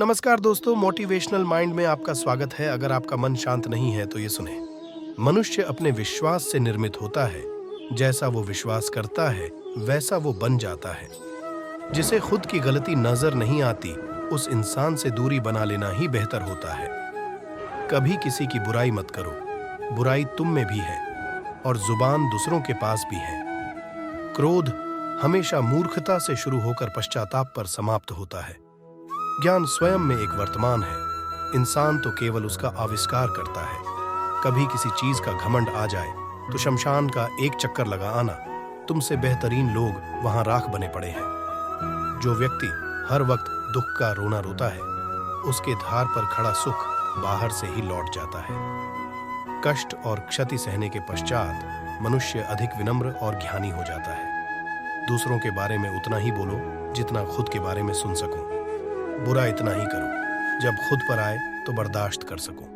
नमस्कार दोस्तों, motivational mind में आपका स्वागत है। अगर आपका मन शांत नहीं है तो ये सुने। मनुष्य अपने विश्वास से निर्मित होता है। जैसा वो विश्वास करता है वैसा वो बन जाता है। जिसे खुद की गलती नजर नहीं आती उस इंसान से दूरी बना लेना ही बेहतर होता है। कभी किसी की बुराई मत करो, बुराई तुम में भी है और जुबान दूसरों के पास भी है। क्रोध हमेशा मूर्खता से शुरू होकर पश्चाताप पर समाप्त होता है। ज्ञान स्वयं में एक वर्तमान है, इंसान तो केवल उसका आविष्कार करता है। कभी किसी चीज का घमंड आ जाए तो शमशान का एक चक्कर लगा आना, तुमसे बेहतरीन लोग वहां राख बने पड़े हैं। जो व्यक्ति हर वक्त दुख का रोना रोता है उसके धार पर खड़ा सुख बाहर से ही लौट जाता है। कष्ट और क्षति सहने के पश्चात मनुष्य अधिक विनम्र और ज्ञानी हो जाता है। दूसरों के बारे में उतना ही बोलो जितना खुद के बारे में सुन सको। बुरा इतना ही करो जब खुद पर आए तो बर्दाश्त कर सको।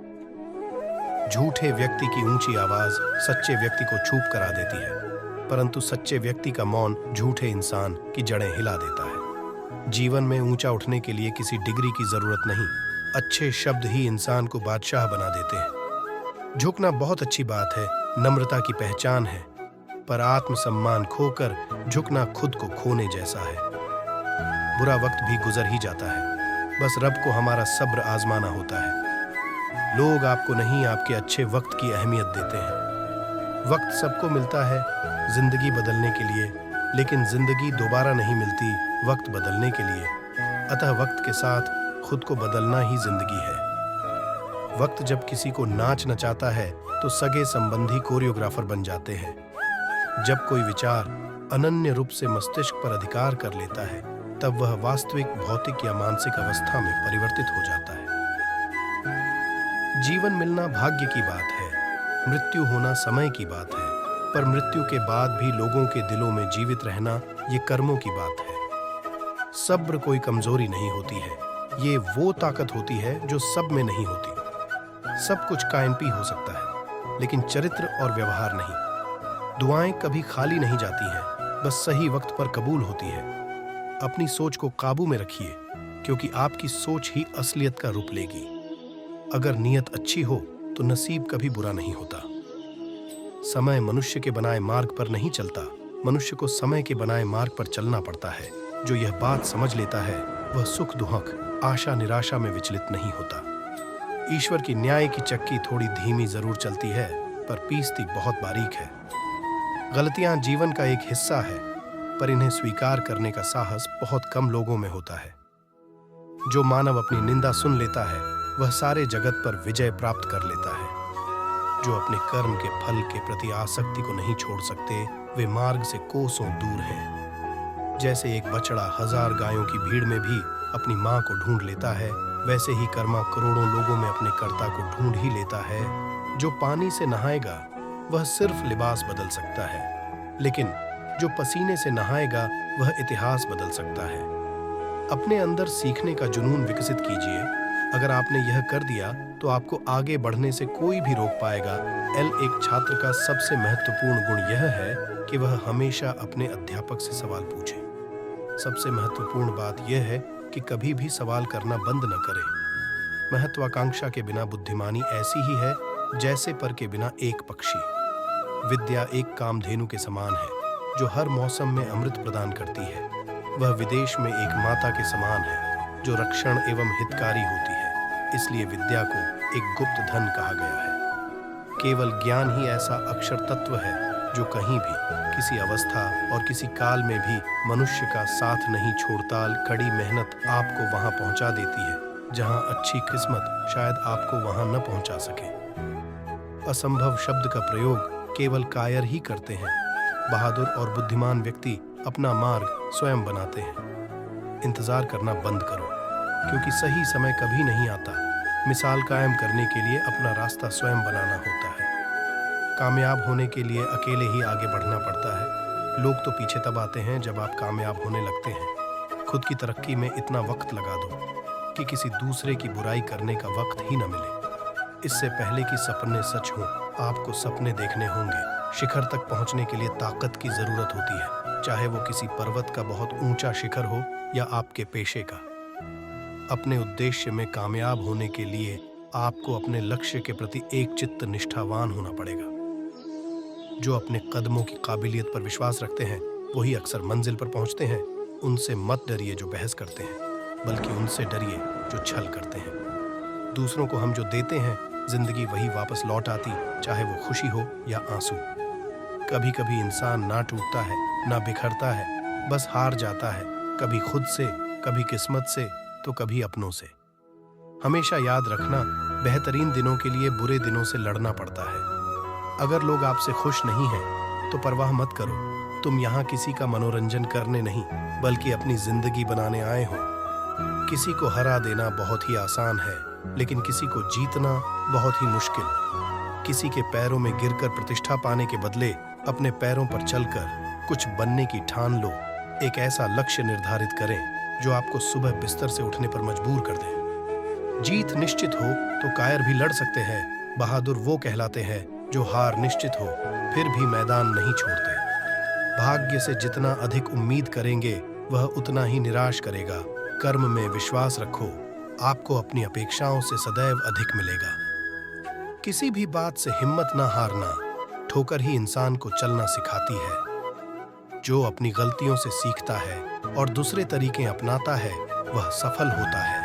झूठे व्यक्ति की ऊंची आवाज सच्चे व्यक्ति को चुप करा देती है, परंतु सच्चे व्यक्ति का मौन झूठे इंसान की जड़ें हिला देता है। जीवन में ऊंचा उठने के लिए किसी डिग्री की जरूरत नहीं, अच्छे शब्द ही इंसान को बादशाह बना देते हैं। झुकना बहुत अच्छी बात है, नम्रता की पहचान है, पर आत्मसम्मान खोकर झुकना खुद को खोने जैसा है। बुरा वक्त भी गुजर ही जाता है, बस रब को हमारा सब्र आजमाना होता है। लोग आपको नहीं, आपके अच्छे वक्त की अहमियत देते हैं। वक्त सबको मिलता है जिंदगी बदलने के लिए, लेकिन जिंदगी दोबारा नहीं मिलती वक्त बदलने के लिए। अतः वक्त के साथ खुद को बदलना ही जिंदगी है। वक्त जब किसी को नाच नचाता है तो सगे संबंधी कोरियोग्राफर बन जाते हैं। जब कोई विचार अनन्य रूप से मस्तिष्क पर अधिकार कर लेता है तब वह वास्तविक भौतिक या मानसिक अवस्था में परिवर्तित हो जाता है। जीवन मिलना भाग्य की बात है, मृत्यु होना समय की बात है, पर मृत्यु के बाद भी लोगों के दिलों में जीवित रहना ये कर्मों की बात है। सब्र कोई कमजोरी नहीं होती है, ये वो ताकत होती है जो सब में नहीं होती। सब कुछ कायनपी हो सकता है, लेकिन चरित्र और व्यवहार नहीं। दुआएं कभी खाली नहीं जाती हैं, बस सही वक्त पर कबूल होती है। अपनी सोच को काबू में रखिए, क्योंकि आपकी सोच ही असलियत का रूप लेगी। अगर नीयत अच्छी हो तो नसीब कभी बुरा नहीं होता। समय मनुष्य के बनाए मार्ग पर नहीं चलता, मनुष्य को समय के बनाए मार्ग पर चलना पड़ता है। जो यह बात समझ लेता है वह सुख दुहक आशा निराशा में विचलित नहीं होता। ईश्वर की न्याय की चक्की थोड़ी धीमी जरूर चलती है, पर पीसती बहुत बारीक है। गलतियां जीवन का एक हिस्सा है, पर इन्हें स्वीकार करने का साहस बहुत कम लोगों में होता है। जो मानव अपनी निंदा सुन लेता है वह सारे जगत पर विजय प्राप्त कर लेता है। जो अपने कर्म के फल के प्रति आसक्ति को नहीं छोड़ सकते वे मार्ग से कोसों दूर हैं। जैसे एक बछड़ा 1000 गायों की भीड़ में भी अपनी मां को ढूंढ लेता है, वैसे ही कर्मा करोड़ों लोगों में अपने कर्ता को ढूंढ ही लेता है। जो पानी से नहाएगा वह सिर्फ लिबास बदल सकता है, लेकिन जो पसीने से नहाएगा वह इतिहास बदल सकता है। अपने अंदर सीखने का जुनून विकसित कीजिए। अगर आपने यह कर दिया तो आपको आगे बढ़ने से कोई भी रोक पाएगा। एक छात्र का सबसे महत्वपूर्ण गुण यह है कि वह हमेशा अपने अध्यापक से सवाल पूछे। सबसे महत्वपूर्ण बात यह है कि कभी भी सवाल करना बंद न करें। महत्वाकांक्षा के बिना बुद्धिमानी ऐसी ही है जैसे पर के बिना एक पक्षी। विद्या एक कामधेनु के समान है जो हर मौसम में अमृत प्रदान करती है। वह विदेश में एक माता के समान है जो रक्षण एवं हितकारी होती है। इसलिए विद्या को एक गुप्त धन कहा गया है। केवल ज्ञान ही ऐसा अक्षर तत्व है जो कहीं भी, किसी अवस्था और किसी काल में भी मनुष्य का साथ नहीं छोड़ता। कड़ी मेहनत आपको वहां पहुंचा देती है जहां अच्छी किस्मत शायद आपको वहां न पहुंचा सके। असंभव शब्द का प्रयोग केवल कायर ही करते हैं। बहादुर और बुद्धिमान व्यक्ति अपना मार्ग स्वयं बनाते हैं। इंतजार करना बंद करो, क्योंकि सही समय कभी नहीं आता। मिसाल कायम करने के लिए अपना रास्ता स्वयं बनाना होता है। कामयाब होने के लिए अकेले ही आगे बढ़ना पड़ता है। लोग तो पीछे तब आते हैं जब आप कामयाब होने लगते हैं। खुद की तरक्की में इतना वक्त लगा दो कि किसी दूसरे की बुराई करने का वक्त ही न मिले। इससे पहले कि सपने सच हों, आपको सपने देखने होंगे। शिखर तक पहुंचने के लिए ताकत की जरूरत होती है, चाहे वो किसी पर्वत का बहुत ऊंचा शिखर हो या आपके पेशे का। अपने उद्देश्य में कामयाब होने के लिए आपको अपने लक्ष्य के प्रति एक चित्त निष्ठावान होना पड़ेगा। जो अपने कदमों की काबिलियत पर विश्वास रखते हैं वही अक्सर मंजिल पर पहुंचते हैं। उनसे मत डरिए जो बहस करते हैं, बल्कि उनसे डरिए जो छल करते हैं। दूसरों को हम जो देते हैं जिंदगी वही वापस लौट आती, चाहे वो खुशी हो या आंसू। कभी कभी इंसान ना टूटता है ना बिखरता है, बस हार जाता है, कभी खुद से, कभी किस्मत से, तो कभी अपनों से। हमेशा याद रखना, बेहतरीन दिनों के लिए बुरे दिनों से लड़ना पड़ता है। अगर लोग आपसे खुश नहीं हैं तो परवाह मत करो। तुम यहाँ किसी का मनोरंजन करने नहीं बल्कि अपनी जिंदगी बनाने आए हो। किसी को हरा देना बहुत ही आसान है, लेकिन किसी को जीतना बहुत ही मुश्किल। किसी के पैरों में गिरकर प्रतिष्ठा पाने के बदले अपने पैरों पर चलकर कुछ बनने की ठान लो। एक ऐसा लक्ष्य निर्धारित करें जो आपको सुबह बिस्तर से उठने पर मजबूर कर दे। जीत निश्चित हो तो कायर भी लड़ सकते हैं। बहादुर वो कहलाते हैं जो हार निश्चित हो फिर भी मैदान नहीं छोड़ते। भाग्य से जितना अधिक उम्मीद करेंगे वह उतना ही निराश करेगा। कर्म में विश्वास रखो, आपको अपनी अपेक्षाओं से सदैव अधिक मिलेगा। किसी भी बात से हिम्मत ना हारना, ठोकर ही इंसान को चलना सिखाती है। जो अपनी गलतियों से सीखता है और दूसरे तरीके अपनाता है वह सफल होता है।